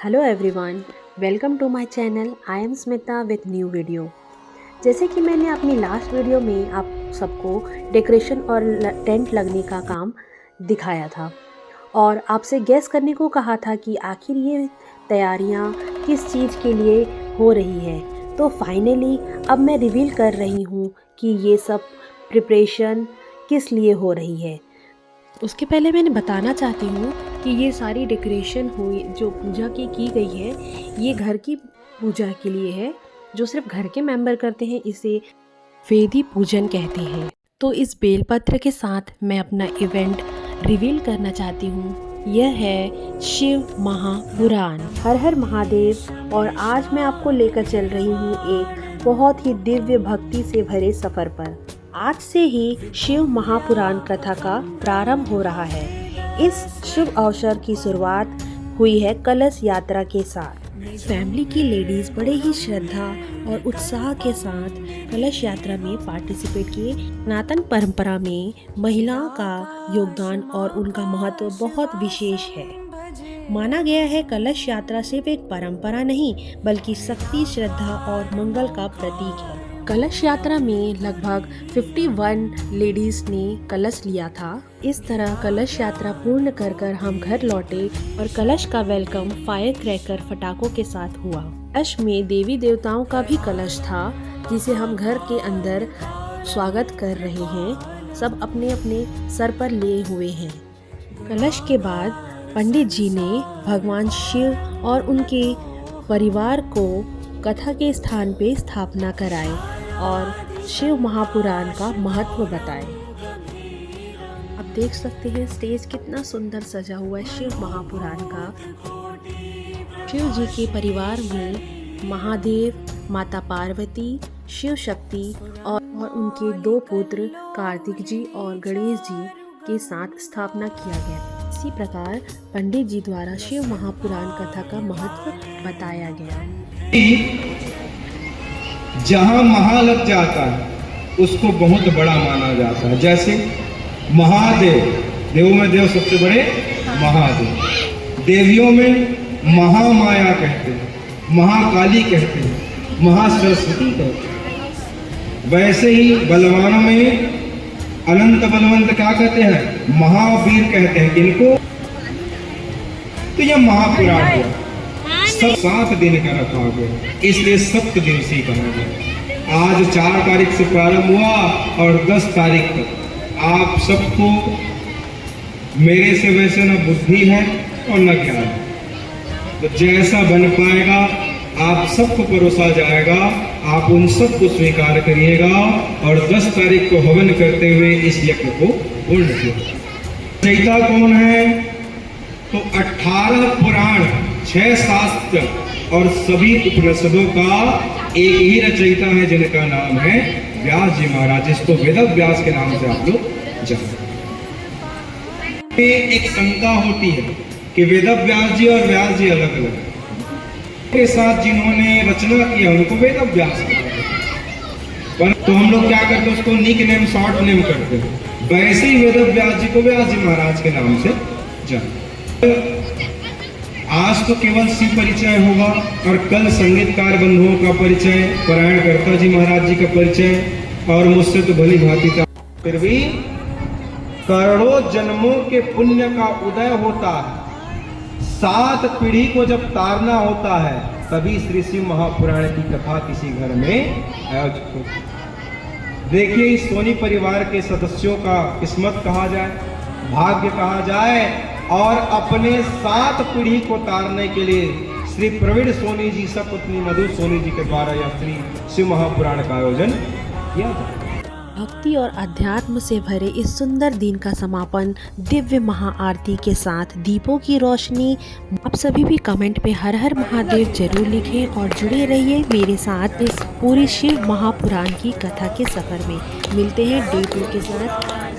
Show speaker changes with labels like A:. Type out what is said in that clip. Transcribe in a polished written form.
A: Hello everyone, welcome to my channel. I am Smita with new video. जैसे कि मैंने अपनी लास्ट वीडियो में आप सबको डेकोरेशन और टेंट लगने का काम दिखाया था और आपसे गेस करने को कहा था कि आखिर ये तैयारियां किस चीज़ के लिए हो रही है। तो फाइनली अब मैं रिवील कर रही हूँ कि ये सब प्रिपरेशन किस लिए हो रही है। उसके पहले मैंने बताना चाहती हूँ कि ये सारी डेकोरेशन हुई जो पूजा की गई है, ये घर की पूजा के लिए है। जो सिर्फ घर के मेंबर करते हैं इसे वेदी पूजन कहते हैं। तो इस बेलपत्र के साथ मैं अपना इवेंट रिवील करना चाहती हूँ। यह है शिव महापुराण। हर हर महादेव। और आज मैं आपको लेकर चल रही हूँ एक बहुत ही दिव्य भक्ति से भरे सफ़र पर। आज से ही शिव महापुराण कथा का प्रारंभ हो रहा है। इस शुभ अवसर की शुरुआत हुई है कलश यात्रा के साथ। फैमिली की लेडीज बड़े ही श्रद्धा और उत्साह के साथ कलश यात्रा में पार्टिसिपेट किए। सनातन परंपरा में महिलाओं का योगदान और उनका महत्व बहुत विशेष है। माना गया है कलश यात्रा सिर्फ एक परंपरा नहीं बल्कि शक्ति, श्रद्धा और मंगल का प्रतीक है। कलश यात्रा में लगभग 51 लेडीज ने कलश लिया था। इस तरह कलश यात्रा पूर्ण कर हम घर लौटे और कलश का वेलकम फायर क्रैकर फटाकों के साथ हुआ। कलश में देवी देवताओं का भी कलश था जिसे हम घर के अंदर स्वागत कर रहे हैं। सब अपने अपने सर पर लिए हुए हैं। कलश के बाद पंडित जी ने भगवान शिव और उनके परिवार को कथा के स्थान पे स्थापना कराई और शिव महापुराण का महत्व बताए। आप देख सकते हैं स्टेज कितना सुंदर सजा हुआ है शिव महापुराण का। शिव जी के परिवार में महादेव, माता पार्वती, शिव शक्ति और उनके 2 पुत्र कार्तिक जी और गणेश जी के साथ स्थापना किया गया। इसी प्रकार पंडित जी द्वारा शिव महापुराण कथा का महत्व बताया गया।
B: जहाँ महा लग जाता है उसको बहुत बड़ा माना जाता है। जैसे महादेव, देवों में देव सबसे बड़े महादेव, देवियों में महामाया कहते हैं, महाकाली कहते हैं, महासरस्वती कहते हैं। वैसे ही बलवानों में अनंत बलवंत क्या कहते हैं? महावीर कहते हैं। किनको? तो यह महापुराण हुआ। सब 7 दिन का रखा गया, इसलिए सप्तदिवसीय कहा गया। आज 4 तारीख से प्रारंभ हुआ और 10 तारीख तक आप सबको मेरे से वैसे न बुद्धि है और न ज्ञान है, तो जैसा बन पाएगा आप सबको परोसा जाएगा। आप उन सबको स्वीकार करिएगा और 10 तारीख को हवन करते हुए इस यज्ञ को पूर्ण किया। रचयिता कौन है? तो 18 पुराण, 6 शास्त्र और सभी उपनिषदों का एक ही रचयिता है जिनका नाम है व्यास जी महाराज, जिसको वेद व्यास के नाम से आप लोग जानते हैं। एक शंका होती है कि वेद व्यास जी और व्यास जी अलग अलग के साथ जिन्होंने रचना किया उनको वेद व्यास कहते हैं। तो हम लोग क्या करते हैं? उसको निक नेम, शॉर्ट नेम करते हैं। वैसे ही वेद व्यास जी को व्यास जी महाराज के नाम से जानते हैं। आज तो केवल सी परिचय होगा और कल संगीतकार बंधुओं का परिचय, पारायणकर्ता जी महाराज जी का परिचय और मुझसे तो भली भांति था। फिर भी करोड़ों जन्मों के पुण्य का उदय होता है। 7 पीढ़ी को जब तारना होता है तभी श्री शिव महापुराण की कथा किसी घर में आयोजित होती है। देखिए इस सोनी परिवार के सदस्यों का किस्मत कहा जाए, भाग्य कहा जाए और अपने 7 पीढ़ी को तारने के लिए श्री प्रवीण सोनी जी, सपत्नी मधु सोनी जी के द्वारा यह श्री शिव महापुराण का आयोजन किया जाता है।
A: भक्ति और अध्यात्म से भरे इस सुंदर दिन का समापन दिव्य महाआरती के साथ दीपों की रोशनी। आप सभी भी कमेंट पे हर हर महादेव जरूर लिखें और जुड़े रहिए मेरे साथ इस पूरी शिव महापुराण की कथा के सफर में। मिलते हैं डे 2 के साथ।